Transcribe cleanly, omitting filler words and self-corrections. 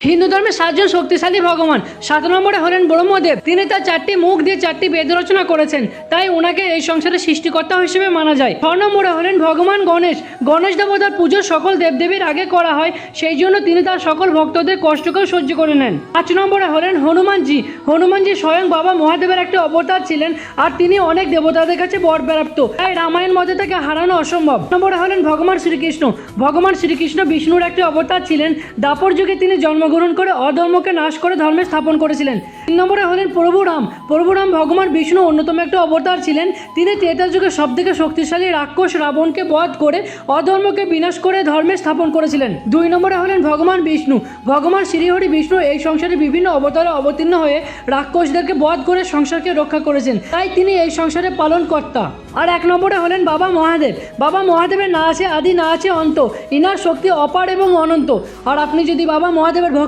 হিন্দু ধর্মে 7 জন শক্তিশালী ভগবান। 7 নম্বরে হলেন ব্রহ্মদেব। তিনি তার 4টি মুখ দিয়ে 4টি বেদ রচনা করেছেন, তাই ওনাকে এই সংসারের সৃষ্টিকর্তা হিসেবে মানা যায়। 6 নম্বরে হলেন ভগবান গণেশ। গণেশ দেবতার পুজো সকল দেবদেবীর আগে করা হয়, সেই জন্য তিনি তার সকল ভক্তদের কষ্টকেও সহ্য করে নেন। 5 নম্বরে হলেন হনুমানজি। হনুমানজি স্বয়ং বাবা মহাদেবের একটি অবতার ছিলেন, আর তিনি অনেক দেবতাদের কাছে বর প্রাপ্ত, তাই রামায়ণ মধ্যে তাকে হারানো অসম্ভব। 6 নম্বরে হলেন ভগবান শ্রীকৃষ্ণ। ভগবান শ্রীকৃষ্ণ বিষ্ণুর একটি অবতার ছিলেন। দাপর যুগে তিনি জন্মগ্রহণ করে অধর্মকে নাশ করে ধর্মের স্থাপন করেছিলেন। 3 নম্বরে হলেন প্রভু রাম। প্রভু রাম ভগবান বিষ্ণু অন্যতম একটা অবতার ছিলেন। তিনি ত্রেতা যুগে সবথেকে শক্তিশালী রাক্ষস রাবণকে বধ করে অধর্মকে বিনাশ করে ধর্মের স্থাপন করেছিলেন। 2 নম্বরে হলেন ভগবান বিষ্ণু। ভগবান শ্রীহরি বিষ্ণু এই সংসারে বিভিন্ন অবতারে অবতীর্ণ হয়ে রাক্ষসদেরকে বধ করে সংসারকে রক্ষা করেছেন, তাই তিনি এই সংসারে পালন কর্তা। আর 1 নম্বরে হলেন বাবা মহাদেব। বাবা মহাদেবের না আছে আদি, না আছে অন্ত। ইনার শক্তি অপার এবং অনন্ত। আর আপনি যদি বাবা মহাদেবের